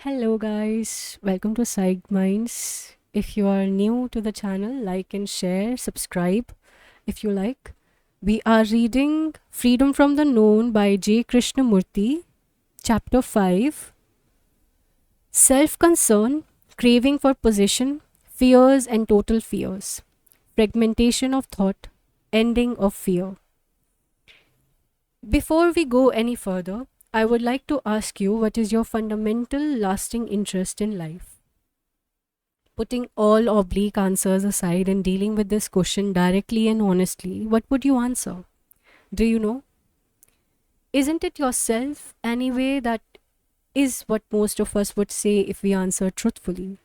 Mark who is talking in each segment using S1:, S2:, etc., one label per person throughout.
S1: Hello, guys. Welcome to Psych Minds. If you are new to the channel, like and share, subscribe if you like. We are reading Freedom from the Known by J. Krishnamurti, Chapter 5 Self Concern, Craving for Position, Fears and Total Fears, Fragmentation of Thought, Ending of Fear. Before we go any further, I would like to ask you what is your fundamental lasting interest in life? Putting all oblique answers aside and dealing with this question directly and honestly, what would you answer? Do you know? Isn't it yourself anyway? That is what most of us would say if we answer truthfully.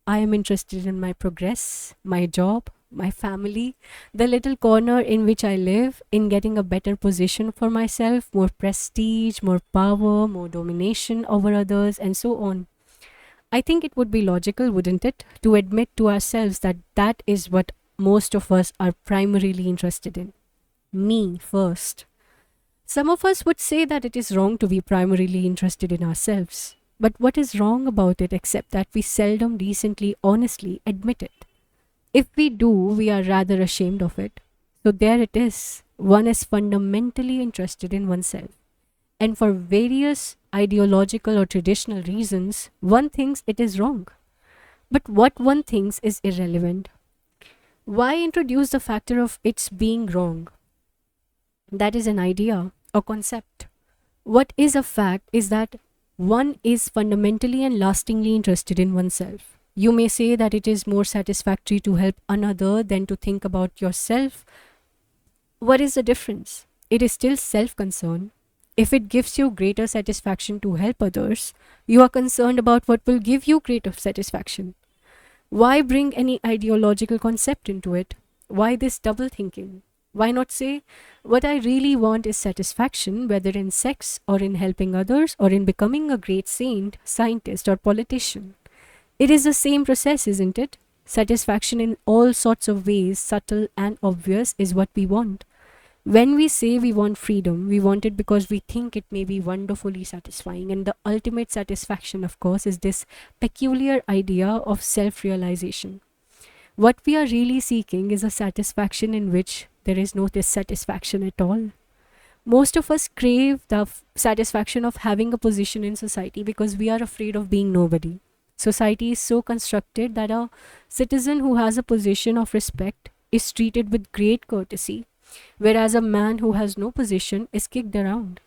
S1: I am interested in my progress, my job, my family, the little corner in which I live, in getting a better position for myself, more prestige, more power, more domination over others, and so on. I think it would be logical, wouldn't it, to admit to ourselves that that is what most of us are primarily interested in. Me first. Some of us would say that it is wrong to be primarily interested in ourselves. But what is wrong about it except that we seldom decently, honestly admit it? If we do, we are rather ashamed of it. So there it is. One is fundamentally interested in oneself. And for various ideological or traditional reasons, one thinks it is wrong. But what one thinks is irrelevant. Why introduce the factor of its being wrong? That is an idea, a concept. What is a fact is that one is fundamentally and lastingly interested in oneself. You may say that it is more satisfactory to help another than to think about yourself. What is the difference? It is still self concern. If it gives you greater satisfaction to help others, you are concerned about what will give you greater satisfaction. Why bring any ideological concept into it? Why this double thinking? Why not say, what I really want is satisfaction, whether in sex or in helping others or in becoming a great saint, scientist, or politician? It is the same process, isn't it? Satisfaction in all sorts of ways, subtle and obvious, is what we want. When we say we want freedom, we want it because we think it may be wonderfully satisfying. And the ultimate satisfaction, of course, is this peculiar idea of self realization. What we are really seeking is a satisfaction in which there is no dissatisfaction at all. Most of us crave the satisfaction of having a position in society because we are afraid of being nobody. Society is so constructed that a citizen who has a position of respect is treated with great courtesy, whereas a man who has no position is kicked around.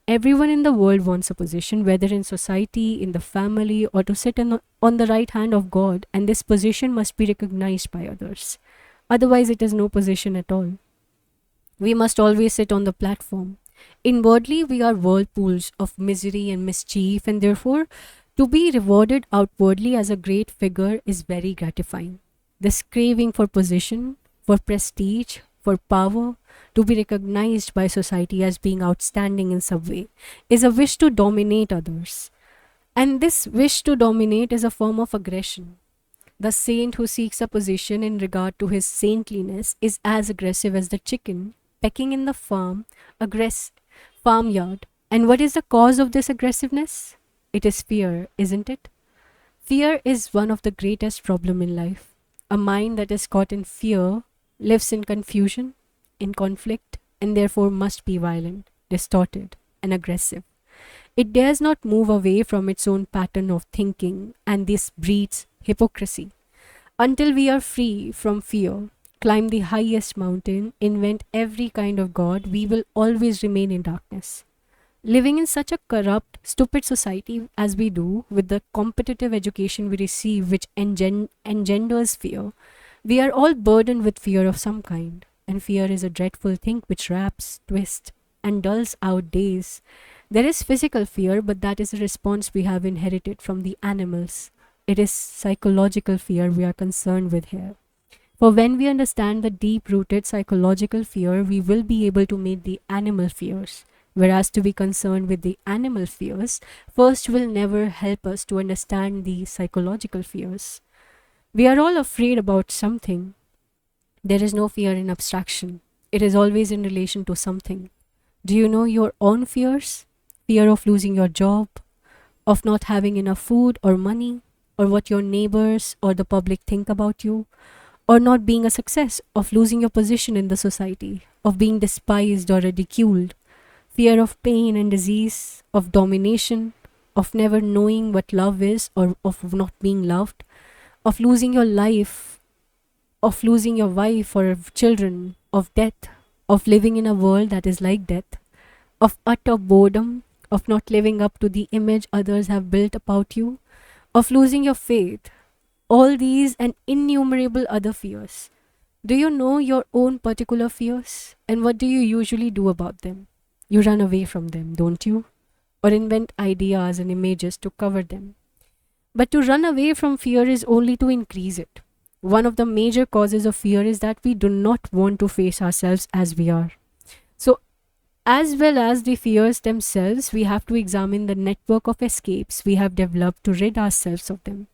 S1: Everyone in the world wants a position, whether in society, in the family, or to sit on the right hand of God, and this position must be recognized by others. Otherwise, it is no position at all. We must always sit on the platform. Inwardly, we are whirlpools of misery and mischief, and therefore, to be rewarded outwardly as a great figure is very gratifying. This craving for position, for prestige, for power, to be recognized by society as being outstanding in some way, is a wish to dominate others. And this wish to dominate is a form of aggression. The saint who seeks a position in regard to his saintliness is as aggressive as the chicken pecking in the farmyard. And what is the cause of this aggressiveness? It is fear, isn't it? Fear is one of the greatest problems in life. A mind that is caught in fear lives in confusion, in conflict, and therefore must be violent, distorted, and aggressive. It dares not move away from its own pattern of thinking, and this breeds hypocrisy. Until we are free from fear, climb the highest mountain, invent every kind of God, we will always remain in darkness. Living in such a corrupt, stupid society as we do, with the competitive education we receive, which engenders fear, we are all burdened with fear of some kind. And fear is a dreadful thing which wraps, twists, and dulls our days. There is physical fear, but that is a response we have inherited from the animals. It is psychological fear we are concerned with here. For when we understand the deep rooted psychological fear, we will be able to meet the animal fears. Whereas to be concerned with the animal fears, first will never help us to understand the psychological fears. We are all afraid about something. There is no fear in abstraction. It is always in relation to something. Do you know your own fears? Fear of losing your job, of not having enough food or money, or what your neighbors or the public think about you, or not being a success, of losing your position in the society, of being despised or ridiculed, fear of pain and disease, of domination, of never knowing what love is or of not being loved, of losing your life, of losing your wife or children, of death, of living in a world that is like death, of utter boredom, of not living up to the image others have built about you, of losing your faith, all these and innumerable other fears. Do you know your own particular fears? And what do you usually do about them? You run away from them, don't you? Or invent ideas and images to cover them. But to run away from fear is only to increase it. One of the major causes of fear is that we do not want to face ourselves as we are. So, as well as the fears themselves, we have to examine the network of escapes we have developed to rid ourselves of them.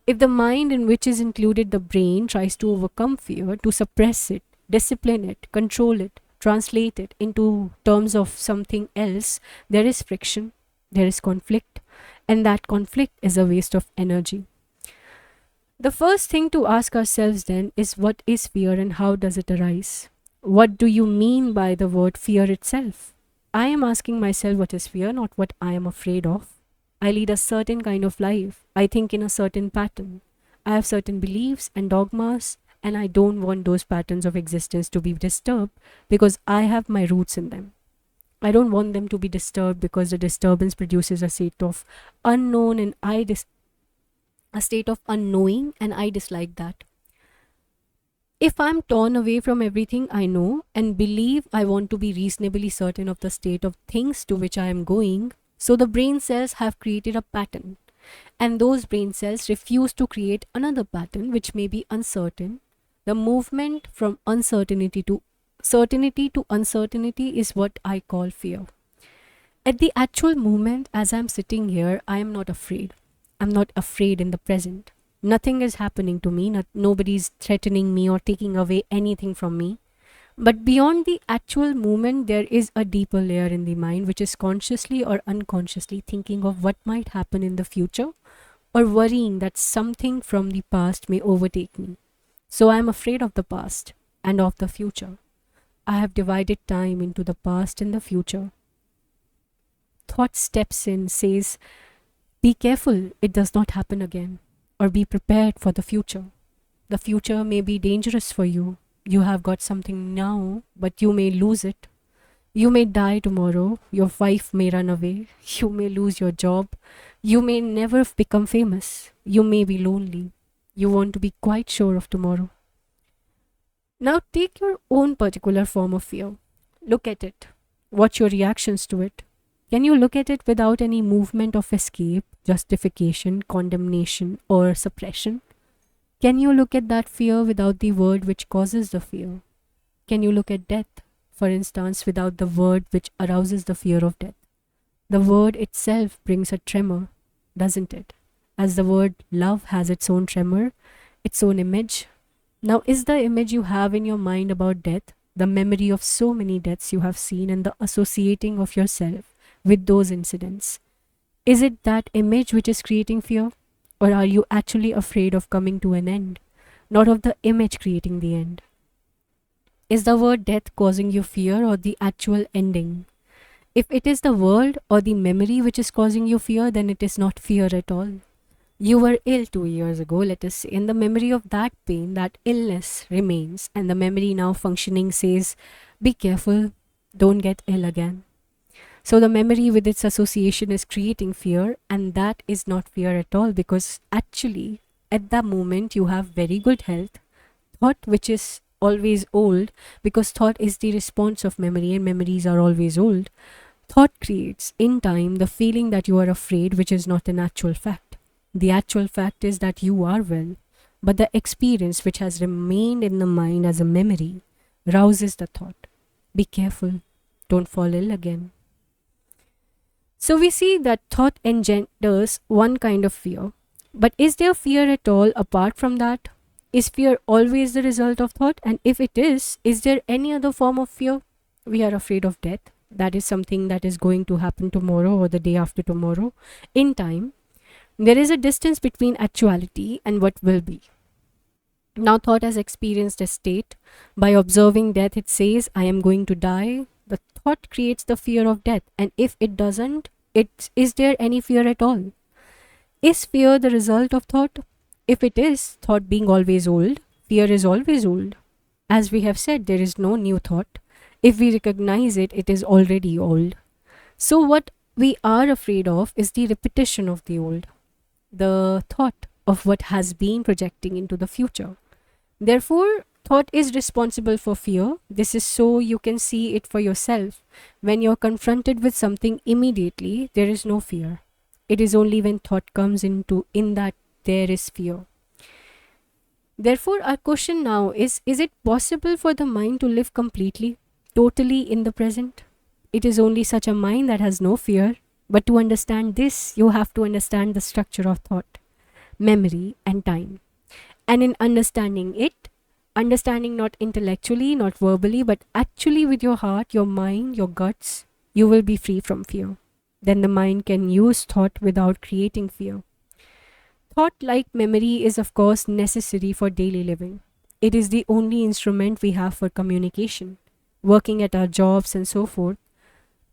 S1: If the mind, in which is included the brain, tries to overcome fear, to suppress it, discipline it, control it, translate it into terms of something else, there is friction, there is conflict, and that conflict is a waste of energy. The first thing to ask ourselves then is, what is fear and how does it arise? What do you mean by the word fear itself? I am asking myself what is fear, not what I am afraid of. I lead a certain kind of life. I think in a certain pattern. I have certain beliefs and dogmas, and I don't want those patterns of existence to be disturbed because I have my roots in them. I don't want them to be disturbed because the disturbance produces a state of unknown and a state of unknowing, and I dislike that. If I'm torn away from everything I know and believe, I want to be reasonably certain of the state of things to which I am going, so the brain cells have created a pattern, and those brain cells refuse to create another pattern which may be uncertain. The movement from uncertainty to uncertainty is what I call fear. At the actual moment, as I'm sitting here, I am not afraid. I'm not afraid in the present. Nothing is happening to me, nobody's threatening me or taking away anything from me. But beyond the actual moment, there is a deeper layer in the mind which is consciously or unconsciously thinking of what might happen in the future or worrying that something from the past may overtake me. So I am afraid of the past and of the future. I have divided time into the past and the future. Thought steps in, says, be careful, it does not happen again, or be prepared for the future. The future may be dangerous for you. You have got something now, but you may lose it. You may die tomorrow. Your wife may run away. You may lose your job. You may never become famous. You may be lonely. You want to be quite sure of tomorrow. Now take your own particular form of fear. Look at it. Watch your reactions to it. Can you look at it without any movement of escape, justification, condemnation, or suppression? Can you look at that fear without the word which causes the fear? Can you look at death, for instance, without the word which arouses the fear of death? The word itself brings a tremor, doesn't it? As the word love has its own tremor, its own image. Now, is the image you have in your mind about death, the memory of so many deaths you have seen and the associating of yourself with those incidents, is it that image which is creating fear? Or are you actually afraid of coming to an end, not of the image creating the end? Is the word death causing you fear or the actual ending? If it is the word or the memory which is causing you fear, then it is not fear at all. You were ill 2 years ago, let us say, and the memory of that pain, that illness remains, and the memory now functioning says, be careful, don't get ill again. So the memory with its association is creating fear, and that is not fear at all, because actually at that moment you have very good health. Thought, which is always old, because thought is the response of memory and memories are always old. Thought creates in time the feeling that you are afraid, which is not an actual fact. The actual fact is that you are well, but the experience which has remained in the mind as a memory rouses the thought. Be careful, don't fall ill again. So we see that thought engenders one kind of fear. But is there fear at all apart from that? Is fear always the result of thought? And if it is there any other form of fear? We are afraid of death. that is something that is going to happen tomorrow or the day after tomorrow in time. There is a distance between actuality and what will be. Now, thought has experienced a state. By observing death, it says, I am going to die. The thought creates the fear of death. And if it doesn't, is there any fear at all? Is fear the result of thought? If it is, thought being always old, fear is always old. As we have said, there is no new thought. If we recognize it, it is already old. So, what we are afraid of is the repetition of the old, the thought of what has been projecting into the future. Therefore, thought is responsible for fear. This is so you can see it for yourself. When you're confronted with something immediately, there is no fear. It is only when thought comes in that there is fear. Therefore, our question now is it possible for the mind to live completely, totally in the present? It is only such a mind that has no fear. But to understand this, you have to understand the structure of thought, memory, and time. And in understanding it, understanding not intellectually, not verbally, but actually with your heart, your mind, your guts, you will be free from fear. Then the mind can use thought without creating fear. Thought, like memory, is of course necessary for daily living. It is the only instrument we have for communication, working at our jobs and so forth.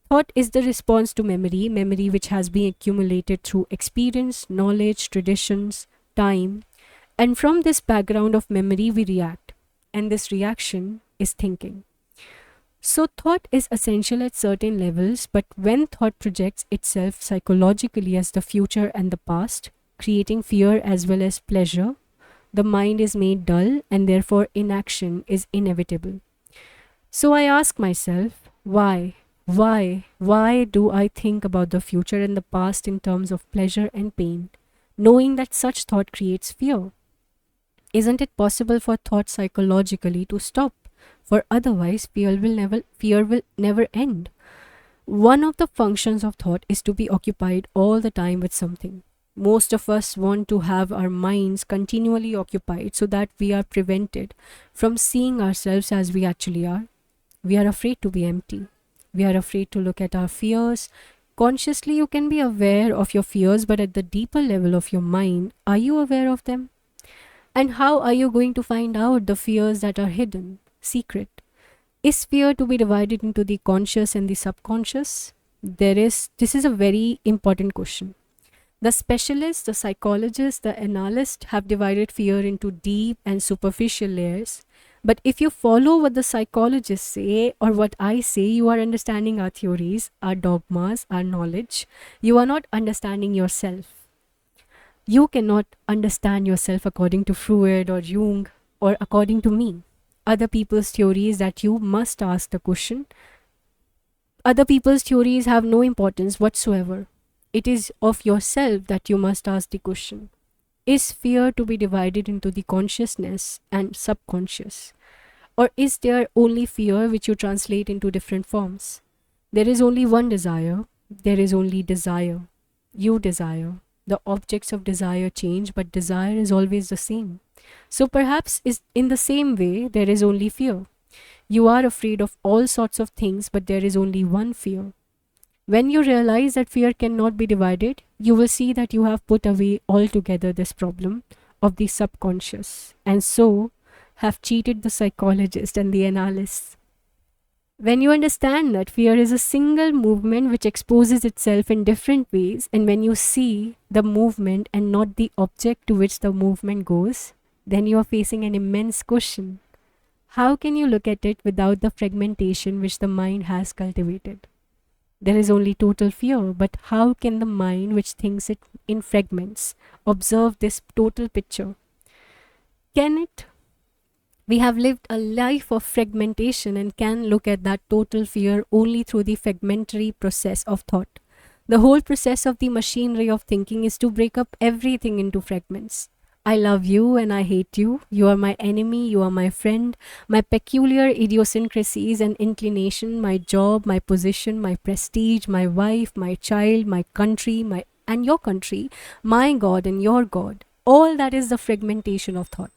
S1: Thought is the response to memory, memory which has been accumulated through experience, knowledge, traditions, time. And from this background of memory, we react. And this reaction is thinking. So, thought is essential at certain levels, but when thought projects itself psychologically as the future and the past, creating fear as well as pleasure, the mind is made dull and therefore inaction is inevitable. So, I ask myself, why? Why do I think about the future and the past in terms of pleasure and pain, knowing that such thought creates fear? Isn't it possible for thought psychologically to stop? For otherwise, fear will never end. One of the functions of thought is to be occupied all the time with something. Most of us want to have our minds continually occupied so that we are prevented from seeing ourselves as we actually are. We are afraid to be empty. We are afraid to look at our fears. Consciously, you can be aware of your fears, but at the deeper level of your mind, are you aware of them? And how are you going to find out the fears that are hidden, secret? Is fear to be divided into the conscious and the subconscious? This is a very important question. The specialists, the psychologists, the analysts have divided fear into deep and superficial layers. But if you follow what the psychologists say or what I say, you are understanding our theories, our dogmas, our knowledge. You are not understanding yourself. You cannot understand yourself according to Freud or Jung or according to me. Other people's theories that you must ask the question. Other people's theories have no importance whatsoever. It is of yourself that you must ask the question. Is fear to be divided into the consciousness and subconscious? Or is there only fear which you translate into different forms? There is only one desire. There is only desire. You desire. The objects of desire change, but desire is always the same. So perhaps in the same way, there is only fear. You are afraid of all sorts of things, but there is only one fear. When you realize that fear cannot be divided, you will see that you have put away altogether this problem of the subconscious, and so have cheated the psychologist and the analysts. When you understand that fear is a single movement which exposes itself in different ways, and when you see the movement and not the object to which the movement goes, then you are facing an immense question. How can you look at it without the fragmentation which the mind has cultivated? There is only total fear, but how can the mind which thinks it in fragments observe this total picture? Can it? We have lived a life of fragmentation and can look at that total fear only through the fragmentary process of thought. The whole process of the machinery of thinking is to break up everything into fragments. I love you and I hate you. You are my enemy, you are my friend. My peculiar idiosyncrasies and inclination, my job, my position, my prestige, my wife, my child, my country, and your country, my God and your God. All that is the fragmentation of thought.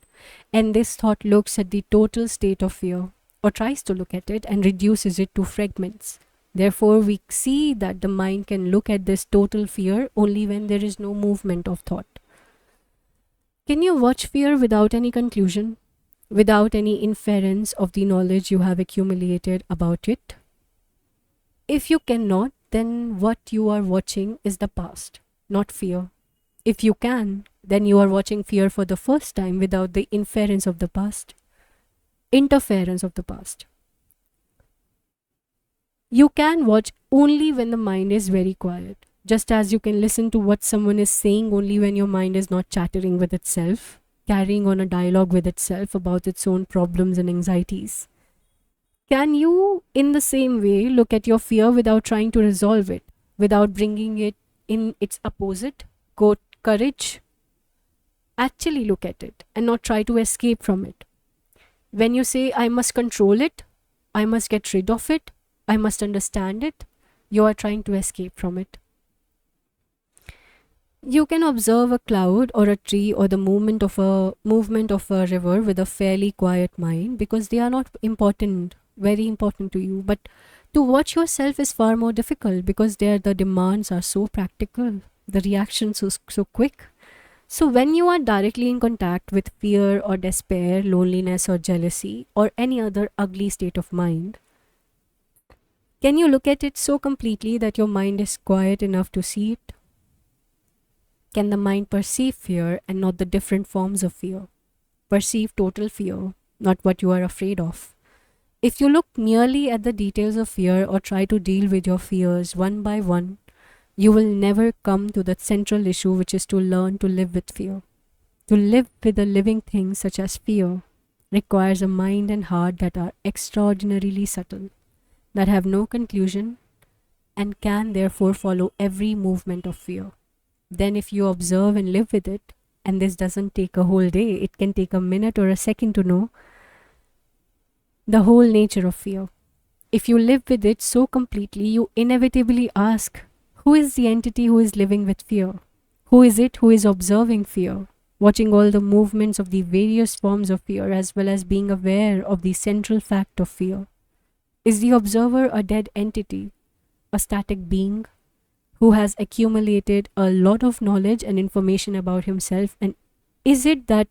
S1: And this thought looks at the total state of fear, or tries to look at it and reduces it to fragments. Therefore, we see that the mind can look at this total fear only when there is no movement of thought. Can you watch fear without any conclusion, without any inference of the knowledge you have accumulated about it? If you cannot, then what you are watching is the past, not fear. If you can, then you are watching fear for the first time without the interference of the past. You can watch only when the mind is very quiet, just as you can listen to what someone is saying only when your mind is not chattering with itself, carrying on a dialogue with itself about its own problems and anxieties. Can you, in the same way, look at your fear without trying to resolve it, without bringing it in its opposite, courage? Actually look at it and not try to escape from it. When you say, I must control it, I must get rid of it, I must understand it, you are trying to escape from it. You can observe a cloud or a tree or the movement of a river with a fairly quiet mind because they are not very important to you. But to watch yourself is far more difficult because there the demands are so practical, the reactions so quick. So when you are directly in contact with fear or despair, loneliness or jealousy or any other ugly state of mind, can you look at it so completely that your mind is quiet enough to see it? Can the mind perceive fear and not the different forms of fear? Perceive total fear, not what you are afraid of. If you look merely at the details of fear or try to deal with your fears one by one, you will never come to the central issue, which is to learn to live with fear. To live with a living thing such as fear requires a mind and heart that are extraordinarily subtle, that have no conclusion, and can therefore follow every movement of fear. Then if you observe and live with it, and this doesn't take a whole day, it can take a minute or a second to know the whole nature of fear. If you live with it so completely, you inevitably ask, who is the entity who is living with fear? Who is it who is observing fear, watching all the movements of the various forms of fear as well as being aware of the central fact of fear? Is the observer a dead entity, a static being who has accumulated a lot of knowledge and information about himself? And is it that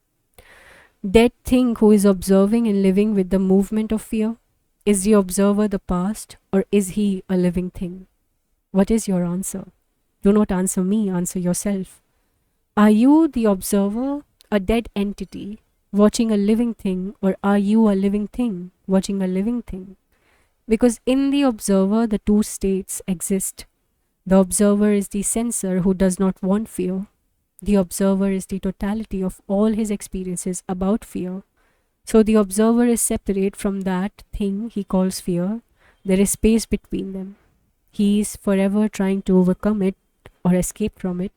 S1: dead thing who is observing and living with the movement of fear? Is the observer the past, or is he a living thing? What is your answer? Do not answer me, answer yourself. Are you the observer, a dead entity, watching a living thing, or are you a living thing, watching a living thing? Because in the observer, the two states exist. The observer is the sensor who does not want fear. The observer is the totality of all his experiences about fear. So the observer is separate from that thing he calls fear. There is space between them. He is forever trying to overcome it or escape from it.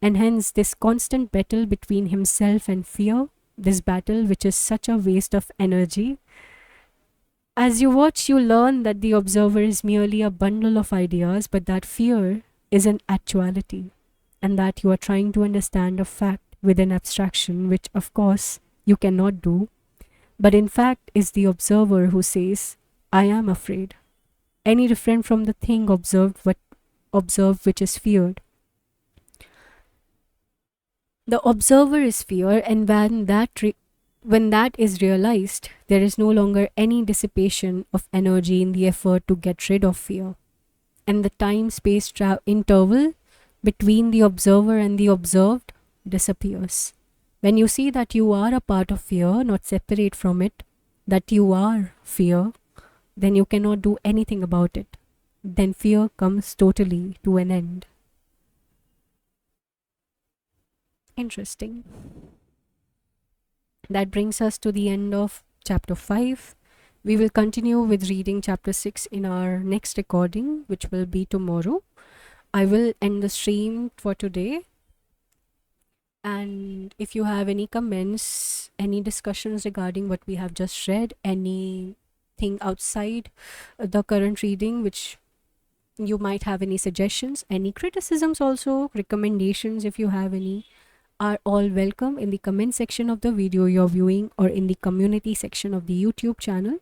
S1: And hence this constant battle between himself and fear, this battle which is such a waste of energy. As you watch, you learn that the observer is merely a bundle of ideas, but that fear is an actuality, and that you are trying to understand a fact with an abstraction, which of course you cannot do, but in fact is the observer who says, I am afraid. Any different from the thing observed which is feared. The observer is fear, and when that is realized, there is no longer any dissipation of energy in the effort to get rid of fear. And the time-space interval between the observer and the observed disappears. When you see that you are a part of fear, not separate from it, that you are fear, then you cannot do anything about it. Then fear comes totally to an end. Interesting. That brings us to the end of chapter 5. We will continue with reading chapter 6 in our next recording, which will be tomorrow. I will end the stream for today. And if you have any comments, any discussions regarding what we have just read, anything outside the current reading, which you might have any suggestions, any criticisms also, recommendations if you have any, are all welcome in the comment section of the video you're viewing or in the community section of the YouTube channel.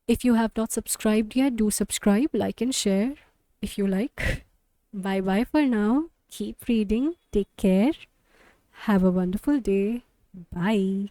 S1: If you have not subscribed yet, do subscribe, like, and share if you like. Bye bye for now. Keep reading. Take care. Have a wonderful day. Bye.